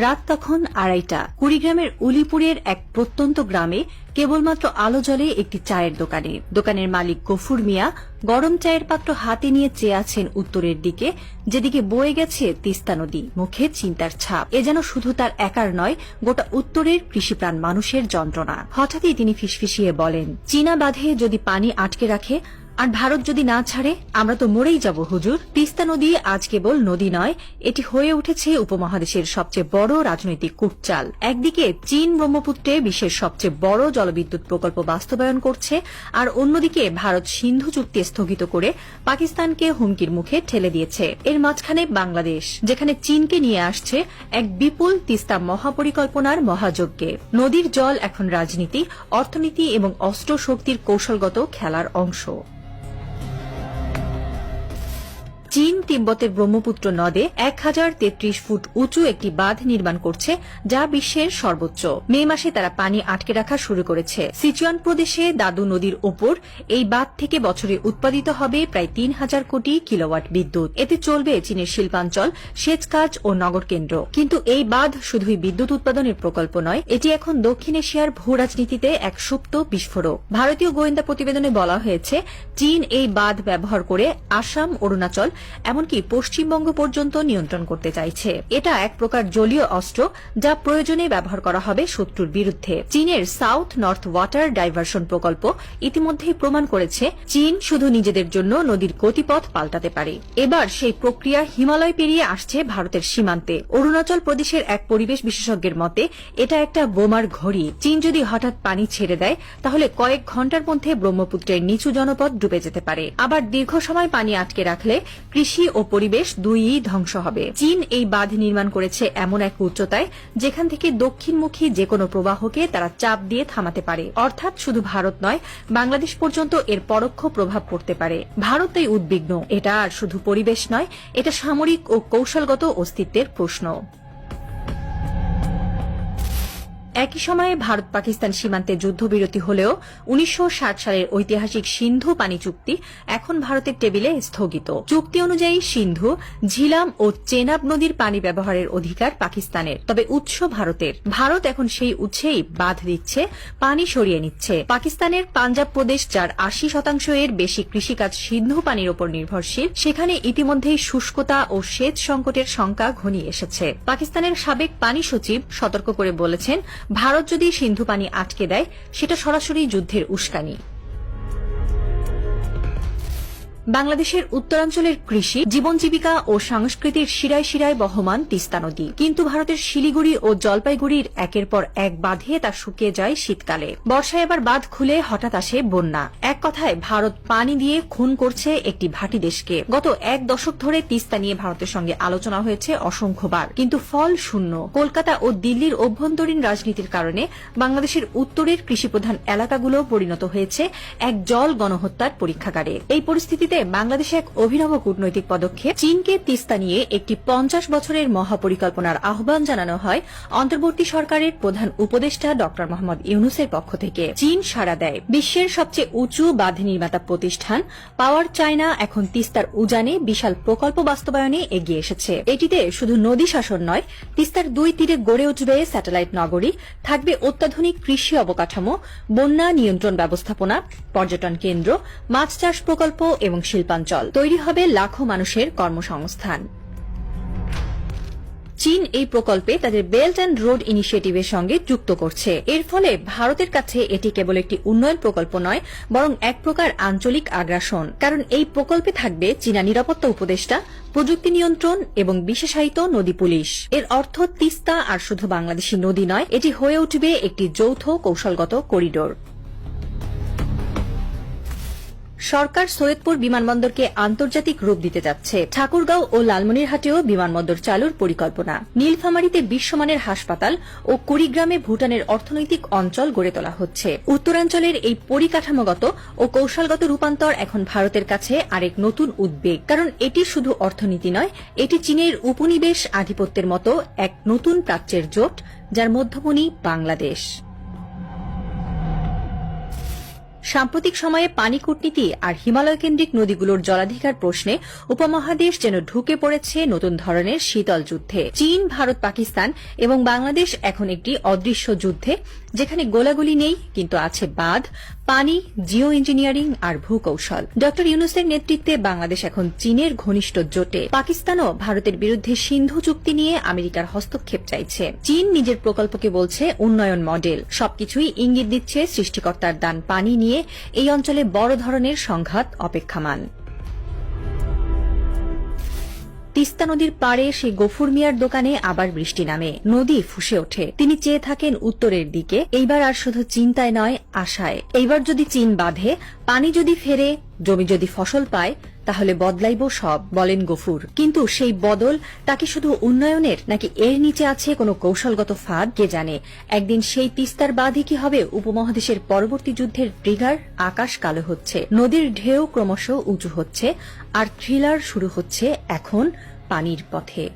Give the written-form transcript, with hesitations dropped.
রাত তখন 2:30। কুড়িগ্রামের উলিপুরের এক প্রত্যন্ত গ্রামে কেবলমাত্র আলো জ্বলে একটি চায়ের দোকানে। দোকানের মালিক গফুর মিয়া গরম চায়ের পাত্র হাতে নিয়ে চেয়ে আছেন উত্তরের দিকে, যেদিকে বয়ে গেছে তিস্তা নদী। মুখে চিন্তার ছাপ। এ যেন শুধু তার একার নয়, গোটা উত্তরের কৃষিপ্রাণ মানুষের যন্ত্রণা। হঠাৎই তিনি ফিসফিসিয়ে বলেন, চীনা বাঁধে যদি পানি আটকে রাখে আর ভারত যদি না ছাড়ে, আমরা তো মরেই যাব হুজুর। তিস্তা নদী আজ কেবল নদী নয়, এটি হয়ে উঠেছে উপমহাদেশের সবচেয়ে বড় রাজনৈতিক কূটচাল। একদিকে চীন ব্রহ্মপুত্রে বিশ্বের সবচেয়ে বড় জলবিদ্যুৎ প্রকল্প বাস্তবায়ন করছে, আর অন্যদিকে ভারত সিন্ধু চুক্তি স্থগিত করে পাকিস্তানকে হুমকির মুখে ঠেলে দিয়েছে। এর মাঝখানে বাংলাদেশ, যেখানে চীনকে নিয়ে আসছে এক বিপুল তিস্তা মহাপরিকল্পনার মহাযজ্ঞে। নদীর জল এখন রাজনীতি, অর্থনীতি এবং অস্ত্র শক্তির কৌশলগত খেলার অংশ। চীন তিব্বতের ব্রহ্মপুত্র নদে 1033 ফুট উঁচু একটি বাঁধ নির্মাণ করছে, যা বিশ্বের সর্বোচ্চ। মে মাসে তারা পানি আটকে রাখা শুরু করেছে। সিচুয়ান প্রদেশে দাদু নদীর ওপর এই বাঁধ থেকে বছরে উৎপাদিত হবে প্রায় 3000 কোটি কিলোওয়াট বিদ্যুৎ। এতে চলবে চীনের শিল্পাঞ্চল, সেচ কাজ ও নগর কেন্দ্র। কিন্তু এই বাঁধ শুধুই বিদ্যুৎ উৎপাদনের প্রকল্প নয়, এটি এখন দক্ষিণ এশিয়ার ভূ রাজনীতিতে এক সুপ্ত বিস্ফোরক। ভারতীয় গোয়েন্দা প্রতিবেদনে বলা হয়েছে, চীন এই বাঁধ ব্যবহার করে আসাম, অরুণাচল, এমনকি পশ্চিমবঙ্গ পর্যন্ত নিয়ন্ত্রণ করতে চাইছে। এটা এক প্রকার জলীয় অস্ত্র, যা প্রয়োজনে ব্যবহার করা হবে শত্রুর বিরুদ্ধে। চীনের সাউথ নর্থ ওয়াটার ডাইভার্সন প্রকল্প ইতিমধ্যেই প্রমাণ করেছে, চীন শুধু নিজেদের জন্য নদীর গতিপথ পাল্টাতে পারে। এবার সেই প্রক্রিয়া হিমালয় পেরিয়ে আসছে ভারতের সীমান্তে। অরুণাচল প্রদেশের এক পরিবেশ বিশেষজ্ঞের মতে, এটা একটা বোমার ঘড়ি। চীন যদি হঠাৎ পানি ছেড়ে দেয়, তাহলে কয়েক ঘণ্টার মধ্যে ব্রহ্মপুত্রের নিচু জনপদ ডুবে যেতে পারে। আবার দীর্ঘ সময় পানি আটকে রাখলে কৃষি ও পরিবেশ দুইই ধ্বংস হবে। চীন এই বাঁধ নির্মাণ করেছে এমন এক উচ্চতায়, যেখান থেকে দক্ষিণমুখী যে কোনো প্রবাহকে তারা চাপ দিয়ে থামাতে পারে। অর্থাৎ শুধু ভারত নয়, বাংলাদেশ পর্যন্ত এর পরোক্ষ প্রভাব পড়তে পারে। ভারত তাই উদ্বিগ্ন। এটা আর শুধু পরিবেশ নয়, এটা সামরিক ও কৌশলগত অস্তিত্বের প্রশ্ন। একই সময়ে ভারত পাকিস্তান সীমান্তে যুদ্ধবিরতি হলেও 1960 সালের ঐতিহাসিক সিন্ধু পানি চুক্তি এখন ভারতের টেবিলে স্থগিত। চুক্তি অনুযায়ী সিন্ধু, ঝিলাম ও চেনাব নদীর পানি ব্যবহারের অধিকার পাকিস্তানের, তবে উৎস ভারতের। ভারত এখন সেই উৎসেই বাঁধ দিচ্ছে, পানি সরিয়ে নিচ্ছে। পাকিস্তানের পাঞ্জাব প্রদেশ, যার 80% এর বেশি কৃষিকাজ সিন্ধু পানির উপর নির্ভরশীল, সেখানে ইতিমধ্যেই শুষ্কতা ও সেচ সংকটের শঙ্কা ঘনিয়ে এসেছে। পাকিস্তানের সাবেক পানি সচিব সতর্ক করে বলেছেন, ভারত যদি সিন্ধু পানি আটকে দেয়, সেটা সরাসরি যুদ্ধের উস্কানি। বাংলাদেশের উত্তরাঞ্চলের কৃষি, জীবন জীবিকা ও সংস্কৃতির শিরায় শিরায় বহমান তিস্তা নদী। কিন্তু ভারতের শিলিগুড়ি ও জলপাইগুড়ির একের পর এক বাঁধে তা শুকিয়ে যায় শীতকালে। বর্ষায় এবার বাঁধ খুলে হঠাৎ আসে বন্যা। এক কথায় ভারত পানি দিয়ে খুন করছে একটি ভাটি দেশকে। গত এক দশক ধরে তিস্তা নিয়ে ভারতের সঙ্গে আলোচনা হয়েছে অসংখ্যবার, কিন্তু ফল শূন্য। কলকাতা ও দিল্লির অভ্যন্তরীণ রাজনীতির কারণে বাংলাদেশের উত্তরের কৃষিপ্রধান এলাকাগুলো পরিণত হয়েছে এক জল গণহত্যার পরীক্ষাগারে। এই পরিস্থিতিতে বাংলাদেশে এক অভিনব কূটনৈতিক পদক্ষেপ। চীনকে তিস্তা নিয়ে একটি 50 বছরের মহাপরিকল্পনার আহ্বান জানানো হয় অন্তর্বর্তী সরকারের প্রধান উপদেষ্টা ড মোহাম্মদ ইউনূসের পক্ষ থেকে। চীন সাড়া দেয়। বিশ্বের সবচেয়ে উঁচু বাঁধ নির্মাতা প্রতিষ্ঠান পাওয়ার চায়না এখন তিস্তার উজানে বিশাল প্রকল্প বাস্তবায়নে এগিয়ে এসেছে। এটিতে শুধু নদী শাসন নয়, তিস্তার দুই তীরে গড়ে উঠবে স্যাটেলাইট নগরী, থাকবে অত্যাধুনিক কৃষি অবকাঠামো, বন্যা নিয়ন্ত্রণ ব্যবস্থাপনা, পর্যটন কেন্দ্র, মাছ চাষ প্রকল্প এবং শিল্পাঞ্চল। তৈরি হবে লাখো মানুষের কর্মসংস্থান। চীন এই প্রকল্পে তাদের বেল্ট অ্যান্ড রোড ইনিশিয়েটিভের সঙ্গে যুক্ত করছে। এর ফলে ভারতের কাছে এটি কেবল একটি উন্নয়ন প্রকল্প নয়, বরং এক প্রকার আঞ্চলিক আগ্রাসন। কারণ এই প্রকল্পে থাকবে চীনা নিরাপত্তা উপদেষ্টা, প্রযুক্তি নিয়ন্ত্রণ এবং বিশেষায়িত নদী পুলিশ। এর অর্থ তিস্তা আর শুধু বাংলাদেশী নদী নয়, এটি হয়ে উঠবে একটি যৌথ কৌশলগত করিডোর। সরকার সৈয়দপুর বিমানবন্দরকে আন্তর্জাতিক রূপ দিতে যাচ্ছে। ঠাকুরগাঁও ও লালমনিরহাটেও বিমানবন্দর চালুর পরিকল্পনা। নীলফামারীতে বিশ্বমানের হাসপাতাল ও কুড়িগ্রামে ভুটানের অর্থনৈতিক অঞ্চল গড়ে তোলা হচ্ছে। উত্তরাঞ্চলের এই পরিকাঠামোগত ও কৌশলগত রূপান্তর এখন ভারতের কাছে আরেক নতুন উদ্বেগ। কারণ এটি শুধু অর্থনীতি নয়, এটি চীনের উপনিবেশ আধিপত্যের মতো এক নতুন প্রাচ্যের জোট, যার মধ্যমণি বাংলাদেশ। সাম্প্রতিক সময়ে পানি কূটনীতি আর হিমালয় কেন্দ্রিক নদীগুলোর জলাধিকার প্রশ্নে উপমহাদেশ যেন ঢুকে পড়েছে নতুন ধরনের শীতল যুদ্ধে। চীন, ভারত, পাকিস্তান এবং বাংলাদেশ এখন একটি অদৃশ্য যুদ্ধে, যেখানে গোলাগুলি নেই, কিন্তু আছে বাঁধ, পানি, জিও ইঞ্জিনিয়ারিং আর ভূকৌশল। ড ইউনূসের নেতৃত্বে বাংলাদেশ এখন চীনের ঘনিষ্ঠ জোটে। পাকিস্তানও ভারতের বিরুদ্ধে সিন্ধু চুক্তি নিয়ে আমেরিকার হস্তক্ষেপ চাইছে। চীন নিজের প্রকল্পকে বলছে উন্নয়ন মডেল। সবকিছুই ইঙ্গিত দিচ্ছে সৃষ্টিকর্তার দান পানি নিয়ে এই অঞ্চলে বড় ধরনের সংঘাত অপেক্ষমান। তিস্তা নদীর পাড়ে সেই গফুর মিয়ার দোকানে আবার বৃষ্টি নামে, নদী ফুঁসে ওঠে। তিনি চেয়ে থাকেন উত্তরের দিকে। এইবার আর শুধু চিন্তায় নয়, আশায়। এইবার যদি চীন বাঁধে, পানি যদি ফেরে, জমি যদি ফসল পায়, তাহলে বদলাইব সব, বলেন গফুর। কিন্তু সেই বদল তাকে শুধু উন্নয়নের, নাকি এর নিচে আছে কোনো কৌশলগত ফাঁদ, কে জানে। একদিন সেই তিস্তার বাঁধই কি হবে উপমহাদেশের পরবর্তী যুদ্ধের ট্রিগার? আকাশ কালো হচ্ছে, নদীর ঢেউ ক্রমশ উঁচু হচ্ছে, আর থ্রিলার শুরু হচ্ছে এখন পানির পথে।